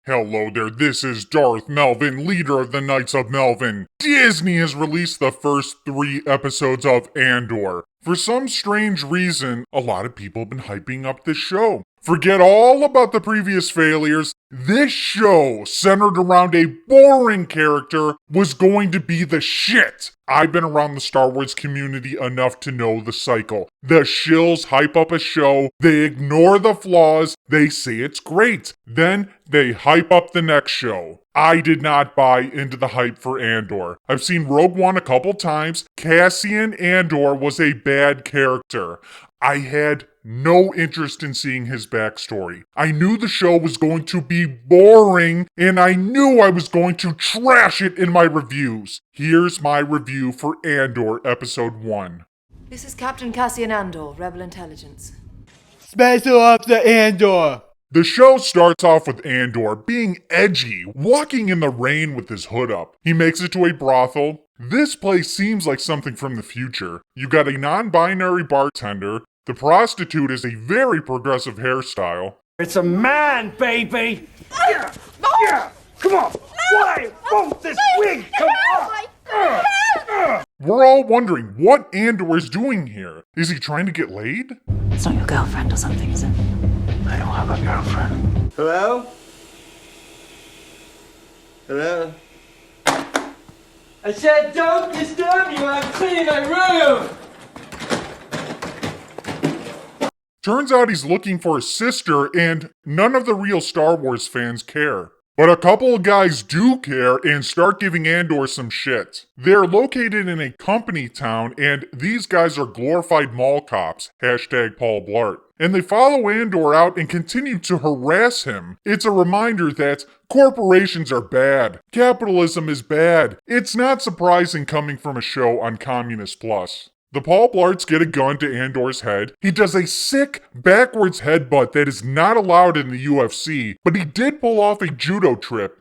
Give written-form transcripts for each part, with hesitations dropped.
Hello there, this is Darth Melvin, leader of the Knights of Melvin. Disney has released the first 3 episodes of Andor. For some strange reason, a lot of people have been hyping up this show. Forget all about the previous failures. This show, centered around a boring character, was going to be the shit. I've been around the Star Wars community enough to know the cycle. The shills hype up a show, they ignore the flaws, they say it's great. Then they hype up the next show. I did not buy into the hype for Andor. I've seen Rogue One a couple times. Cassian Andor was a bad character. I had no interest in seeing his backstory. I knew the show was going to be boring, and I knew I was going to trash it in my reviews. Here's my review for Andor Episode 1. This is Captain Cassian Andor, Rebel Intelligence. Special Officer Andor! The show starts off with Andor being edgy, walking in the rain with his hood up. He makes it to a brothel. This place seems like something from the future. You got a non-binary bartender. The prostitute has a very progressive hairstyle. It's a man, baby! Yeah! Yeah! Come on! Why won't this wig come off? We're all wondering what Andor is doing here. Is he trying to get laid? It's not your girlfriend or something, is it? I don't have a girlfriend. Hello? Hello? I said don't disturb you, I'm cleaning my room! Turns out he's looking for a sister, and none of the real Star Wars fans care. But a couple of guys do care and start giving Andor some shit. They're located in a company town, and these guys are glorified mall cops, hashtag Paul Blart. And they follow Andor out and continue to harass him. It's a reminder that corporations are bad. Capitalism is bad. It's not surprising coming from a show on Communist Plus. The Paul Blarts get a gun to Andor's head. He does a sick, backwards headbutt that is not allowed in the UFC, but he did pull off a judo trip.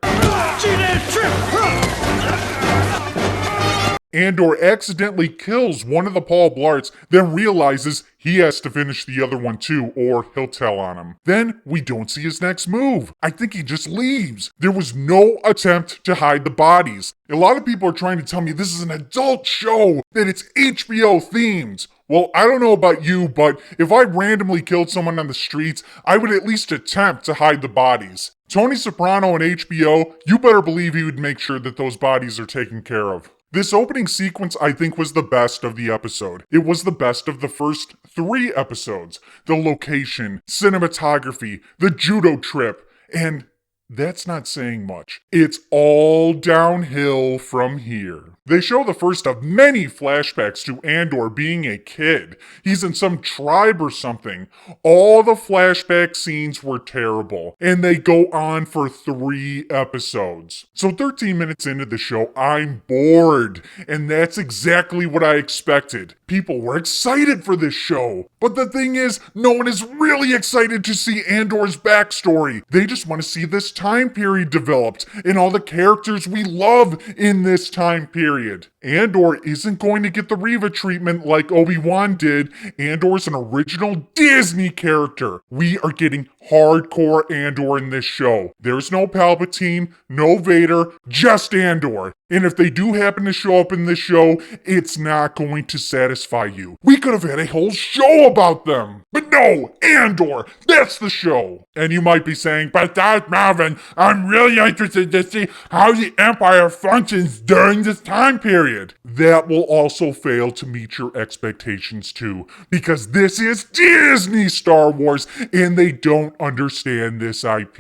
Andor accidentally kills one of the Paul Blarts, then realizes he has to finish the other one too, or he'll tell on him. Then we don't see his next move. I think he just leaves. There was no attempt to hide the bodies. A lot of people are trying to tell me this is an adult show, that it's HBO themed. Well, I don't know about you, but if I randomly killed someone on the streets, I would at least attempt to hide the bodies. Tony Soprano and HBO, you better believe he would make sure that those bodies are taken care of. This opening sequence, I think, was the best of the episode. It was the best of the first 3 episodes. The location, cinematography, the judo trip, and that's not saying much. It's all downhill from here. They show the first of many flashbacks to Andor being a kid. He's in some tribe or something. All the flashback scenes were terrible, and they go on for 3 episodes. So 13 minutes into the show, I'm bored, and that's exactly what I expected. People were excited for this show, but the thing is, no one is really excited to see Andor's backstory. They just want to see this time period developed, and all the characters we love in this time period. Andor isn't going to get the Reva treatment like Obi-Wan did. Andor's an original Disney character. We are getting hardcore Andor in this show. There's no Palpatine, no Vader, just Andor. And if they do happen to show up in this show, it's not going to satisfy you. We could have had a whole show about them. But no, Andor, that's the show. And you might be saying, but Darth Melvin, I'm really interested to see how the Empire functions during this time period. That will also fail to meet your expectations too, because this is Disney Star Wars, and they don't understand this IP.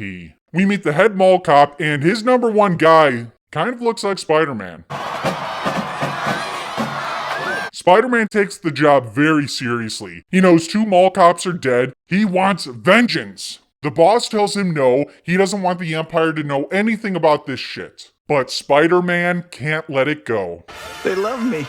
We meet the head mall cop, and his number 1 guy kind of looks like Spider-Man. Spider-Man takes the job very seriously. He knows 2 mall cops are dead. He wants vengeance. The boss tells him no, he doesn't want the Empire to know anything about this shit. But Spider-Man can't let it go. They love me.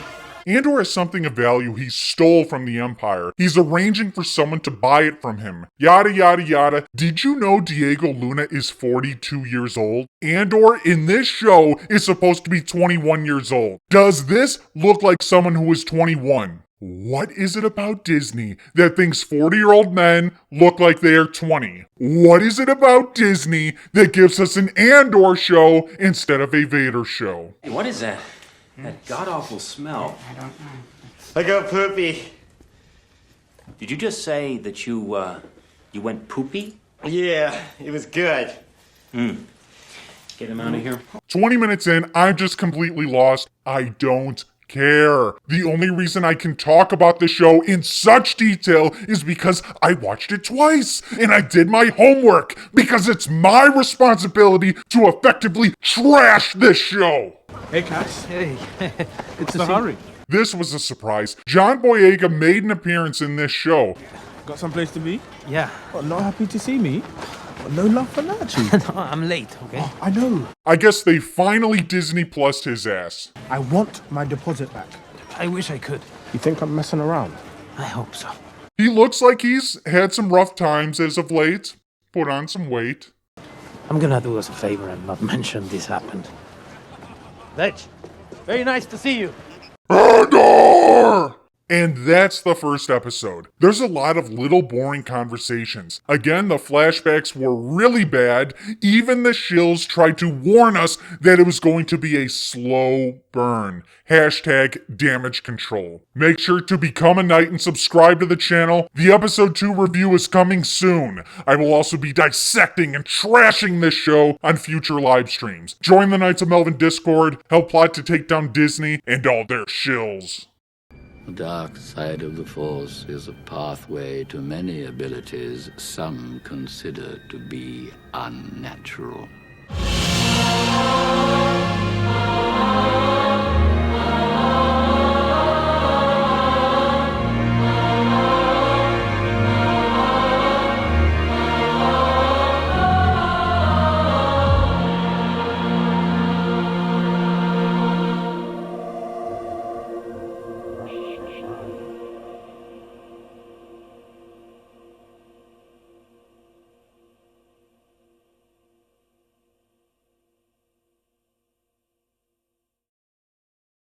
Andor has something of value he stole from the Empire. He's arranging for someone to buy it from him. Yada yada yada. Did you know Diego Luna is 42 years old? Andor in this show is supposed to be 21 years old. Does this look like someone who is 21? What is it about Disney that thinks 40-year-old men look like they are 20? What is it about Disney that gives us an Andor show instead of a Vader show? Hey, what is that? That god-awful smell. I don't know. I got poopy. Did you just say that you went poopy? Yeah, it was good. Get him out of here. 20 minutes in, I'm just completely lost. I don't care. The only reason I can talk about the show in such detail is because I watched it twice and I did my homework because it's my responsibility to effectively trash this show. Hey, Cass. Hey, What's the hurry? This was a surprise. John Boyega made an appearance in this show. Got someplace to be? yeah. What, not happy to see me? No love for Nachi. No, I'm late, okay? I know. I guess they finally Disney Plus'd his ass. I want my deposit back. I wish I could. You think I'm messing around? I hope so. He looks like he's had some rough times as of late. Put on some weight. I'm gonna do us a favor and not mention this happened. Veg, very nice to see you. Andor! And that's the first episode. There's a lot of little boring conversations. Again, the flashbacks were really bad. Even the shills tried to warn us that it was going to be a slow burn. Hashtag damage control. Make sure to become a knight and subscribe to the channel. The episode 2 review is coming soon. I will also be dissecting and trashing this show on future live streams. Join the Knights of Melvin Discord, help plot to take down Disney and all their shills. The dark side of the Force is a pathway to many abilities some consider to be unnatural.